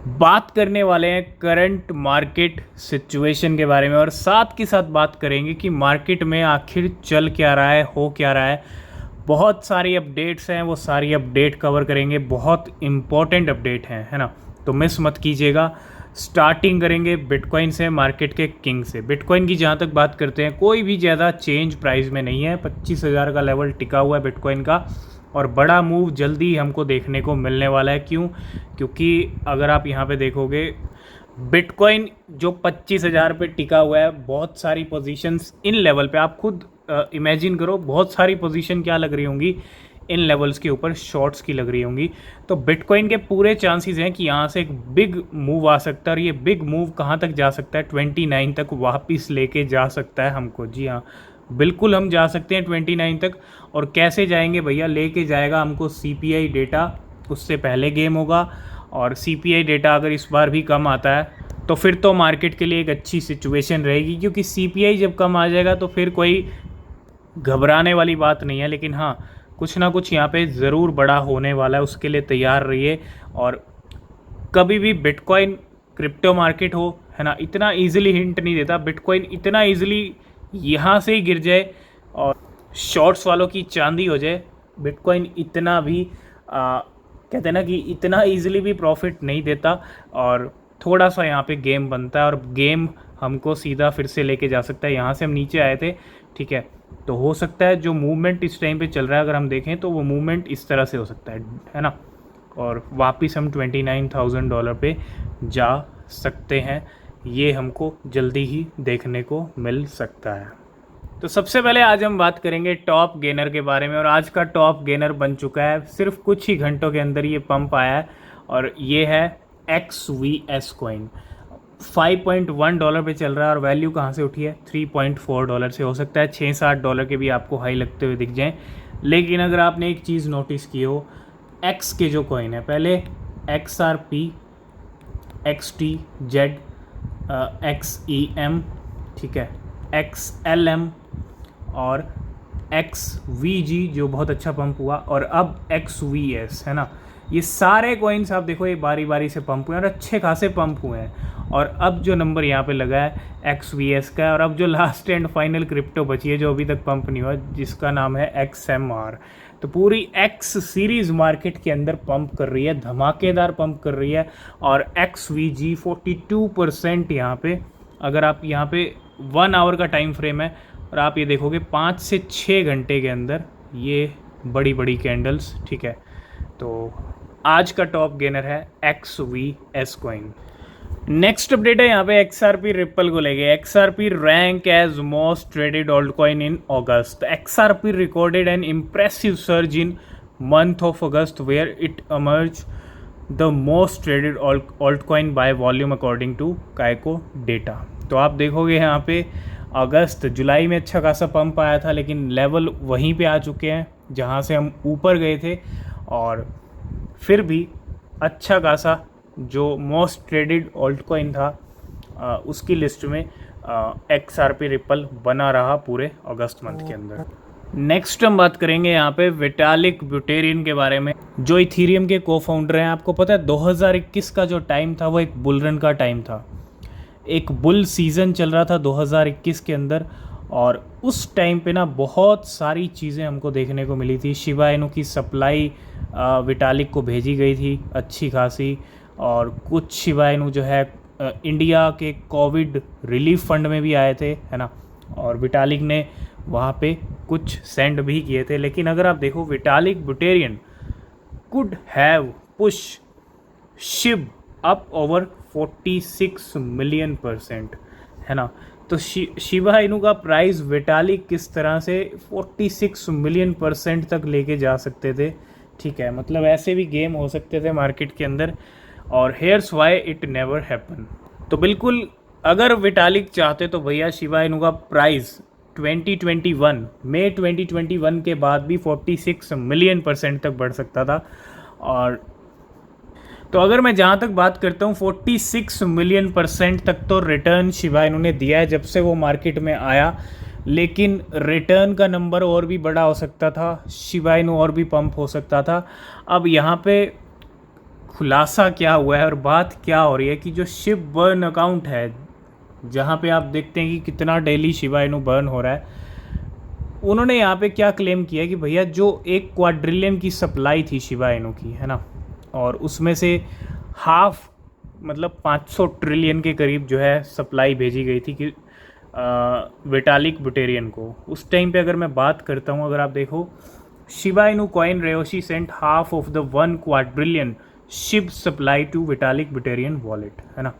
बात करने वाले हैं करंट मार्केट सिचुएशन के बारे में और साथ के साथ बात करेंगे कि मार्केट में आखिर चल क्या रहा है, हो क्या रहा है। बहुत सारी अपडेट्स हैं, वो सारी अपडेट कवर करेंगे। बहुत इंपॉर्टेंट अपडेट हैं, है ना, तो मिस मत कीजिएगा। स्टार्टिंग करेंगे बिटकॉइन से, मार्केट के किंग से। बिटकॉइन की जहाँ तक बात करते हैं, कोई भी ज़्यादा चेंज प्राइस में नहीं है। 25,000 का लेवल टिका हुआ है बिटकॉइन का और बड़ा मूव जल्दी हमको देखने को मिलने वाला है। क्यों? क्योंकि अगर आप यहाँ पे देखोगे, बिटकॉइन जो 25,000 पे टिका हुआ है, बहुत सारी पोजीशंस इन लेवल पे आप खुद इमेजिन करो, बहुत सारी पोजीशन क्या लग रही होंगी इन लेवल्स के ऊपर, शॉर्ट्स की लग रही होंगी। तो बिटकॉइन के पूरे चांसेस हैं कि यहाँ से एक बिग मूव आ सकता है और ये बिग मूव कहाँ तक जा सकता है, 29 तक वापस लेके जा सकता है हमको। जी हाँ, बिल्कुल हम जा सकते हैं 29 तक। और कैसे जाएंगे भैया? लेके जाएगा हमको सीपीआई डेटा, उससे पहले गेम होगा। और सीपीआई डेटा अगर इस बार भी कम आता है तो फिर तो मार्केट के लिए एक अच्छी सिचुएशन रहेगी, क्योंकि सीपीआई जब कम आ जाएगा तो फिर कोई घबराने वाली बात नहीं है। लेकिन हाँ, कुछ ना कुछ यहाँ पे ज़रूर बड़ा होने वाला है, उसके लिए तैयार रहिए। और कभी भी बिटकॉइन क्रिप्टो मार्केट हो, है ना, इतना इजीली हिंट नहीं देता। बिटकॉइन इतना इजीली यहाँ से ही गिर जाए और शॉर्ट्स वालों की चांदी हो जाए, बिटकॉइन इतना भी कहते हैं ना कि इतना इजीली भी प्रॉफिट नहीं देता। और थोड़ा सा यहाँ पे गेम बनता है और गेम हमको सीधा फिर से लेके जा सकता है। यहाँ से हम नीचे आए थे, ठीक है, तो हो सकता है जो मूवमेंट इस टाइम पे चल रहा है, अगर हम देखें तो वो मूवमेंट इस तरह से हो सकता है ना, और वापस हम $29,000 पे जा सकते हैं। ये हमको जल्दी ही देखने को मिल सकता है। तो सबसे पहले आज हम बात करेंगे टॉप गेनर के बारे में, और आज का टॉप गेनर बन चुका है। सिर्फ कुछ ही घंटों के अंदर ये पंप आया है और ये है XVS कॉइन। $5.1 पे चल रहा है और वैल्यू कहाँ से उठी है? $3.4 से। हो सकता है $6-7 के भी आपको हाई लगते हुए दिख जाएं। लेकिन अगर आपने एक चीज़ नोटिस की हो, एक्स के जो कॉइन है, पहले XRP, XTZ, XEM, ठीक है, XLM और XVG जो बहुत अच्छा पंप हुआ, और अब XVS, है ना। ये सारे कॉइन्स आप देखो, ये बारी बारी से पंप हुए हैं और अच्छे खासे पंप हुए हैं। और अब जो नंबर यहाँ पे लगा है XVS का है, और अब जो लास्ट एंड फाइनल क्रिप्टो बची है जो अभी तक पंप नहीं हुआ, जिसका नाम है XMR। तो पूरी X सीरीज़ मार्केट के अंदर पंप कर रही है, धमाकेदार पंप कर रही है। और XVG 42% यहाँ पे, अगर आप यहाँ पे 1 आवर का टाइम फ्रेम है और आप ये देखोगे 5 से 6 घंटे के अंदर ये बड़ी बड़ी कैंडल्स, ठीक है। तो आज का टॉप गेनर है XVS कॉइन। नेक्स्ट अपडेट है यहाँ पे XRP रिपल को लेके। XRP rank as most traded alt coin in August. XRP recorded an impressive surge in month of August where it emerged the most traded alt coin by volume according to Kaiko data. तो आप देखोगे यहाँ पे अगस्त जुलाई में अच्छा खासा pump आया था, लेकिन लेवल वहीं पे आ चुके हैं जहाँ से हम ऊपर गए थे। और फिर भी अच्छा खासा जो मोस्ट ट्रेडेड ऑल्ट कॉइन था उसकी लिस्ट में XRP रिपल बना रहा पूरे अगस्त मंथ के अंदर। नेक्स्ट हम बात करेंगे यहाँ पे विटालिक बुटेरिन के बारे में, जो इथीरियम के को फाउंडर हैं। आपको पता है 2021 का जो टाइम था वो एक बुल रन का टाइम था, एक बुल सीज़न चल रहा था 2021 के अंदर। और उस टाइम पे ना बहुत सारी चीज़ें हमको देखने को मिली थी। शिबा इनू की सप्लाई विटालिक को भेजी गई थी अच्छी खासी, और कुछ शिबा इनू जो है इंडिया के कोविड रिलीफ फंड में भी आए थे, है ना, और विटालिक ने वहाँ पे कुछ सेंड भी किए थे। लेकिन अगर आप देखो, Vitalik बुटेरियन could have push Shiv up over 46 million%, है ना। तो शिबा इनू का प्राइस विटालिक किस तरह से 46 मिलियन% तक लेके जा सकते थे, ठीक है। मतलब ऐसे भी गेम हो सकते थे मार्केट के अंदर, और hairs why it never happen. तो बिल्कुल अगर विटालिक चाहते तो भैया शिबा इनू का प्राइस 2021 मई 2021 के बाद भी 46 मिलियन% तक बढ़ सकता था। और तो अगर मैं जहाँ तक बात करता हूँ, 46 मिलियन% तक तो रिटर्न शिबा इनू ने दिया है जब से वो मार्केट में आया। लेकिन रिटर्न का नंबर और भी बड़ा हो सकता था, शिबा इनू और भी पंप हो सकता था। अब यहाँ पे खुलासा क्या हुआ है और बात क्या हो रही है कि जो शिब बर्न अकाउंट है, जहाँ पे आप देखते हैं कि कितना डेली शिबा इनू बर्न हो रहा है, उन्होंने यहाँ पे क्या क्लेम किया कि भैया जो 1 क्वाड्रिलियन की सप्लाई थी शिबा इनू की, है ना, और उसमें से हाफ मतलब 500 ट्रिलियन के करीब जो है सप्लाई भेजी गई थी कि विटालिक बुटेरियन को। उस टाइम पे अगर मैं बात करता हूँ, अगर आप देखो, Shiba Inu coin Ryoshi sent half of the 1 quadrillion Shib supply to Vitalik Buterin wallet, है ना,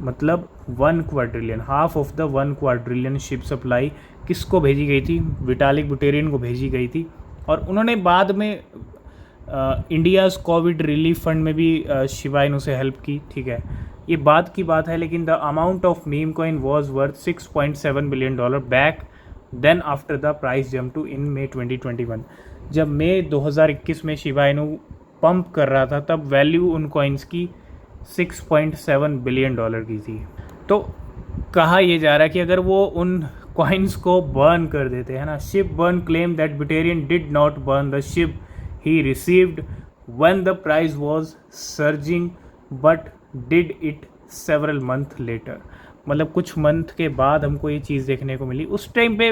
मतलब 1 quadrillion, half of the 1 quadrillion Shib supply किसको भेजी गई थी? विटालिक बुटेरियन को भेजी गई थी। और उन्होंने बाद में इंडियाज़ कोविड रिलीफ फंड में भी शिबा इनू से हेल्प की, ठीक है, ये बाद की बात है। लेकिन the amount of meme coin was worth $6.7 billion back then after the price jump to in May 2021। जब मई 2021 में शिबा इनू पंप कर रहा था, तब वैल्यू उन कॉइन्स की $6.7 बिलियन की थी। तो कहा यह जा रहा है कि अगर वो उन कॉइन्स को बर्न कर देते हैं ना, Shib burn claim that Buterin did not burn the Shib he received when the price was surging but did it several month later। मतलब कुछ मंथ के बाद हमको ये चीज़ देखने को मिली। उस टाइम पे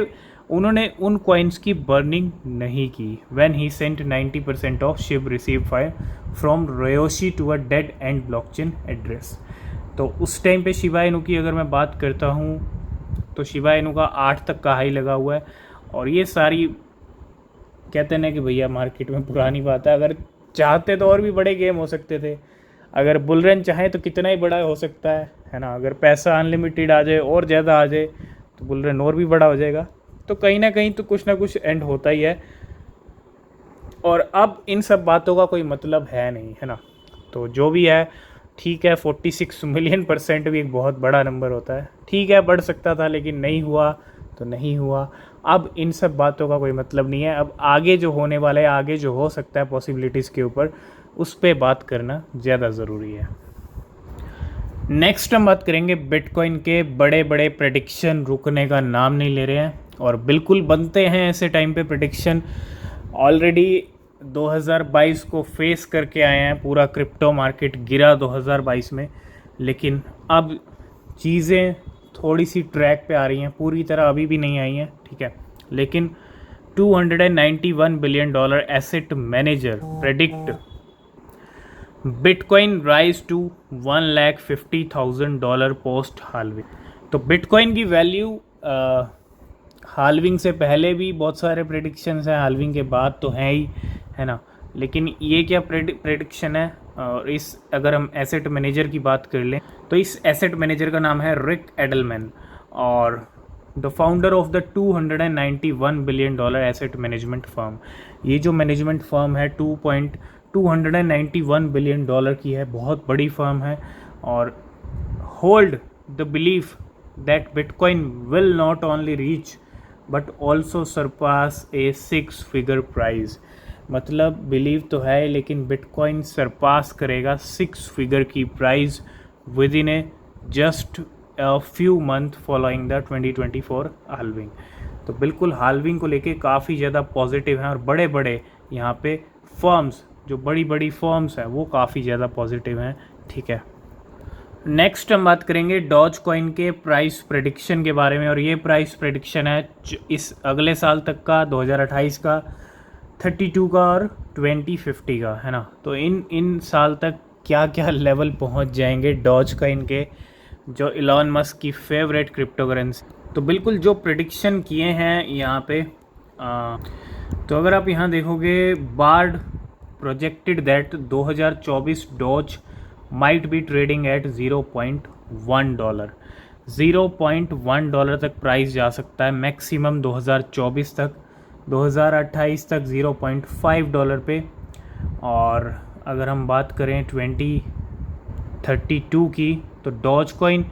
उन्होंने उन कॉइन्स की बर्निंग नहीं की। when he sent 90% of SHIB received fire from Ryoshi to a dead end blockchain address। तो उस टाइम पे शिबा इनू की अगर मैं बात करता हूँ तो शिबा इनू का 8 तक का हाई लगा हुआ है। और ये सारी कहते हैं ना कि भैया मार्केट में पुरानी बात है, अगर चाहते तो और भी बड़े गेम हो सकते थे। अगर बुल रन चाहे तो कितना ही बड़ा हो सकता है ना। अगर पैसा अनलिमिटेड आ जाए और ज़्यादा आ जाए तो बुल रन और भी बड़ा हो जाएगा। तो कहीं ना कहीं तो कुछ ना कुछ एंड होता ही है। और अब इन सब बातों का कोई मतलब है नहीं, है ना। तो जो भी है ठीक है, 46 मिलियन % भी एक बहुत बड़ा नंबर होता है। ठीक है, बढ़ सकता था लेकिन नहीं हुआ तो नहीं हुआ। अब इन सब बातों का कोई मतलब नहीं है। अब आगे जो होने वाला है, आगे जो हो सकता है पॉसिबिलिटीज़ के ऊपर, उस पर बात करना ज़्यादा ज़रूरी है। नेक्स्ट हम बात करेंगे बिटकॉइन के बड़े बड़े प्रेडिक्शन रुकने का नाम नहीं ले रहे हैं और बिल्कुल बनते हैं ऐसे टाइम पे प्रेडिक्शन। ऑलरेडी 2022 को फेस करके आए हैं, पूरा क्रिप्टो मार्केट गिरा 2022 में, लेकिन अब चीज़ें थोड़ी सी ट्रैक पे आ रही हैं, पूरी तरह अभी भी नहीं आई हैं, ठीक है। लेकिन $291 billion asset manager predict bitcoin rise to $150,000 post halving. तो बिटकॉइन की वैल्यू हाल्विंग से पहले भी बहुत सारे प्रेडिक्शंस हैं, हाल्विंग के बाद तो हैं ही, है ना। लेकिन ये क्या प्रेडिक्शन है? और इस अगर हम एसेट मैनेजर की बात कर लें तो इस एसेट मैनेजर का नाम है रिक एडलमैन और the founder of the $291 billion asset management firm. ये जो मैनेजमेंट फर्म है 291 बिलियन की है, बहुत बड़ी फर्म है। और hold the belief that bitcoin will not only reach but also surpass a 6 figure prize. मतलब बिलीव तो है लेकिन बिटकॉइन सरपास करेगा 6 फिगर की price within a just a few month following the 2024 halving. तो बिल्कुल हाल्विंग को लेके काफ़ी ज़्यादा पॉजिटिव हैं और बड़े बड़े यहाँ पे फर्म्स, जो बड़ी बड़ी फर्म्स हैं, वो काफ़ी ज़्यादा पॉजिटिव हैं, ठीक है। नेक्स्ट हम बात करेंगे डॉज कॉइन के प्राइस प्रेडिक्शन के बारे में और ये प्राइस प्रेडिक्शन है इस अगले साल तक का, 2028 का, 32 का और 2050 का, है ना। तो इन साल तक क्या क्या लेवल पहुंच जाएंगे डॉज कॉइन के, जो इलॉन मस्क की फेवरेट क्रिप्टो करेंसी। तो बिल्कुल जो प्रेडिक्शन किए हैं यहाँ पे, तो अगर आप यहाँ देखोगे, Bard projected that 2024 Doge might be trading at $0.1। $0.1 तक प्राइस जा सकता है मैक्सिमम 2024 तक, 2028 तक $0.5 पे। और अगर हम बात करें 2032 की, तो डॉज कॉइन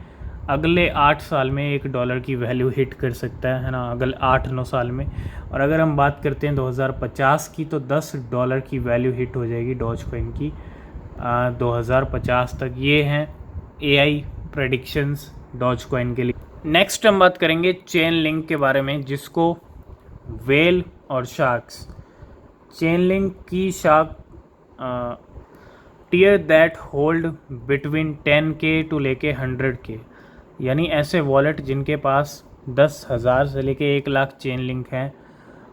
अगले 8 साल में $1 की वैल्यू हिट कर सकता है ना, अगले 8-9 साल में। और अगर हम बात करते हैं 2050 की, तो $10 की वैल्यू हिट हो जाएगी डॉज कॉइन की 2050 तक। ये हैं AI प्रेडिक्शंस डॉज कॉइन के लिए। नेक्स्ट हम बात करेंगे चेन लिंक के बारे में, जिसको वेल और शार्क्स, चेन लिंक की shark tier that hold between 10K to लेके 100K, यानी ऐसे वॉलेट जिनके पास 10,000 से लेके 1 लाख चेन लिंक हैं।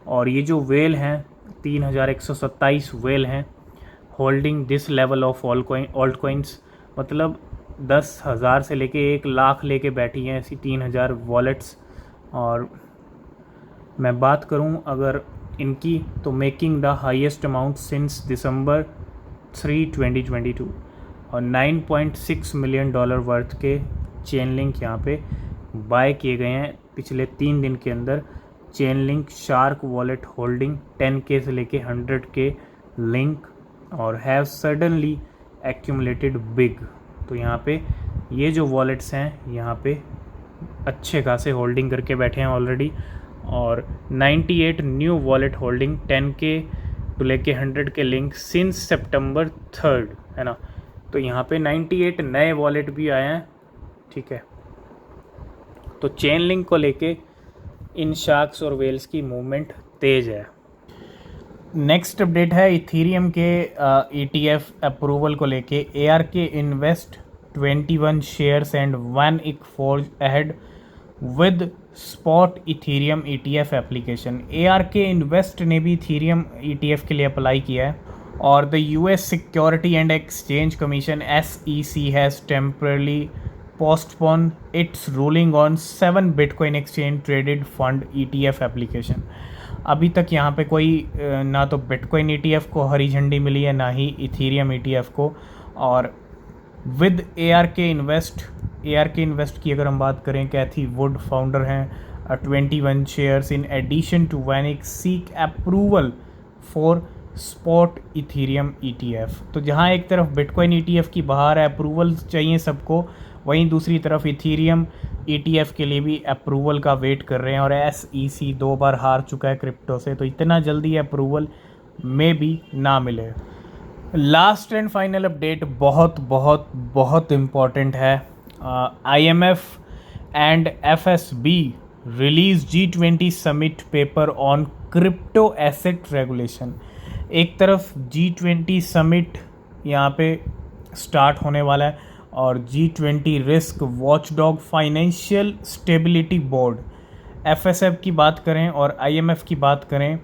और ये जो वेल हैं 3,127 वेल हैं holding this level of alt coins, मतलब 10,000 से लेके 1 लाख लेके बैठी हैं ऐसी 3,000 वॉलेट्स। और मैं बात करूं अगर इनकी, तो making the highest amount since दिसंबर 3, 2022, और $9.6 मिलियन वर्थ के चेन लिंक यहाँ पे बाय किए गए हैं पिछले 3 दिन के अंदर। Chain link shark wallet holding 10K से लेके 100K लिंक और हैव सडनली एक्यूमुलेटेड बिग। तो यहाँ पे ये जो वॉलेट्स हैं यहाँ पे अच्छे खासे होल्डिंग करके बैठे हैं ऑलरेडी। और 98 new wallet holding 10K to लेके 100K लिंक सिंस सितंबर 3, है ना। तो यहाँ पे 98 नए वॉलेट भी आए हैं, ठीक है। तो चेन लिंक को लेके इन शार्क्स और वेल्स की मूवमेंट तेज़ है। नेक्स्ट अपडेट है इथीरियम के ETF अप्रूवल को लेके। ARK इन्वेस्ट 21 शेयर्स एंड 1 इक forge ahead with spot Ethereum ETF application. ARK invest ने भी इथीरियम ETF के लिए अप्लाई किया है और the US security and exchange commission SEC has temporarily postpone it's ruling on 7 bitcoin exchange traded fund ETF application. अभी तक यहाँ पे कोई ना तो बिटकॉइन ETF को हरी झंडी मिली है, ना ही इथीरियम ETF को। और विद ARK इन्वेस्ट की अगर हम बात करें, कैथी वुड फाउंडर हैं, 21 shares in addition to VanEck seek approval for spot Ethereum ETF। तो जहाँ एक तरफ बिटकॉइन ETF की बाहर है, अप्रूवल चाहिए सबको, वहीं दूसरी तरफ इथीरियम ETF के लिए भी अप्रूवल का वेट कर रहे हैं। और SEC 2 बार हार चुका है क्रिप्टो से, तो इतना जल्दी अप्रूवल में भी ना मिले। लास्ट एंड फाइनल अपडेट बहुत बहुत बहुत इम्पॉर्टेंट है। IMF and FSB release G20 summit paper on crypto asset regulation. एक तरफ G20 समिट यहाँ पे स्टार्ट होने वाला है और G20 risk watchdog financial stability board FSB की बात करें और IMF की बात करें,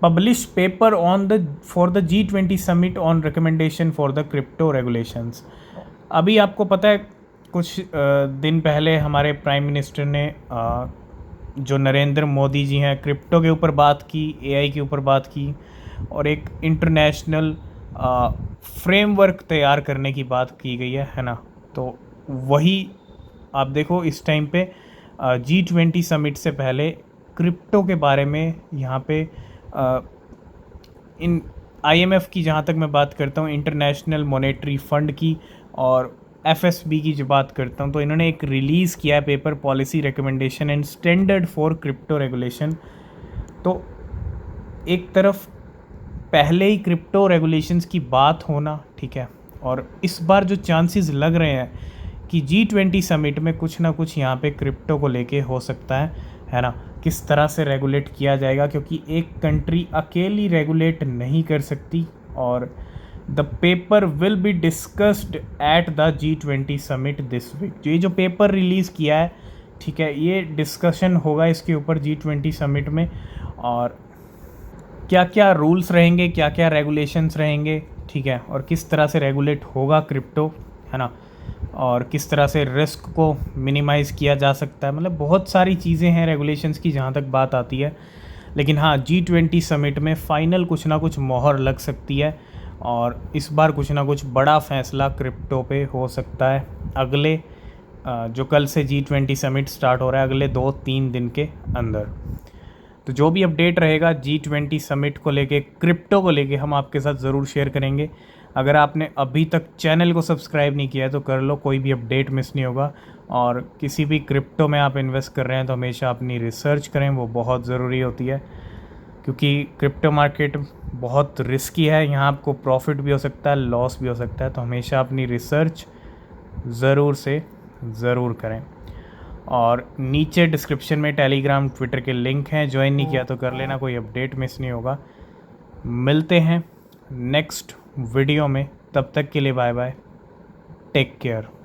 publish paper on for the G20 summit on recommendation for the crypto regulations. अभी आपको पता है कुछ दिन पहले हमारे प्राइम मिनिस्टर ने जो नरेंद्र मोदी जी हैं, क्रिप्टो के ऊपर बात की, AI के ऊपर बात की और एक इंटरनेशनल फ्रेमवर्क तैयार करने की बात की गई है ना। तो वही आप देखो इस टाइम पे G20 समिट से पहले क्रिप्टो के बारे में यहाँ पे इन IMF की जहाँ तक मैं बात करता हूँ, इंटरनेशनल मॉनेटरी फंड की, और FSB की जो बात करता हूँ, तो इन्होंने एक रिलीज़ किया है paper, policy recommendation and standard for crypto regulation. तो एक तरफ पहले ही क्रिप्टो रेगुलेशंस की बात होना, ठीक है, और इस बार जो चांसेस लग रहे हैं कि G20 समिट में कुछ ना कुछ यहाँ पे क्रिप्टो को लेके हो सकता है ना। किस तरह से रेगुलेट किया जाएगा, क्योंकि एक कंट्री अकेली रेगुलेट नहीं कर सकती। और the paper will be discussed at the G20 summit this week. ये जो पेपर रिलीज़ किया है, ठीक है, ये डिस्कशन होगा इसके ऊपर G20 समिट में, और क्या क्या रूल्स रहेंगे, क्या क्या रेगुलेशंस रहेंगे, ठीक है, और किस तरह से रेगुलेट होगा क्रिप्टो, है ना, और किस तरह से रिस्क को मिनिमाइज़ किया जा सकता है। मतलब बहुत सारी चीज़ें हैं रेगुलेशंस की जहाँ तक बात आती है। लेकिन हाँ, G20 समिट में फ़ाइनल कुछ ना कुछ मोहर लग सकती है और इस बार कुछ ना कुछ बड़ा फ़ैसला क्रिप्टो पे हो सकता है अगले जो कल से G20 समिट स्टार्ट हो रहा है, अगले 2-3 दिन के अंदर। तो जो भी अपडेट रहेगा G20 समिट को लेके, क्रिप्टो को लेके, हम आपके साथ ज़रूर शेयर करेंगे। अगर आपने अभी तक चैनल को सब्सक्राइब नहीं किया है तो कर लो, कोई भी अपडेट मिस नहीं होगा। और किसी भी क्रिप्टो में आप इन्वेस्ट कर रहे हैं तो हमेशा अपनी रिसर्च करें, वो बहुत ज़रूरी होती है, क्योंकि क्रिप्टो मार्केट बहुत रिस्की है। यहाँ आपको प्रॉफिट भी हो सकता है, लॉस भी हो सकता है, तो हमेशा अपनी रिसर्च ज़रूर से ज़रूर करें। और नीचे डिस्क्रिप्शन में टेलीग्राम, ट्विटर के लिंक हैं, ज्वाइन नहीं किया तो कर लेना, कोई अपडेट मिस नहीं होगा। मिलते हैं नेक्स्ट वीडियो में। तब तक के लिए बाय बाय, टेक केयर।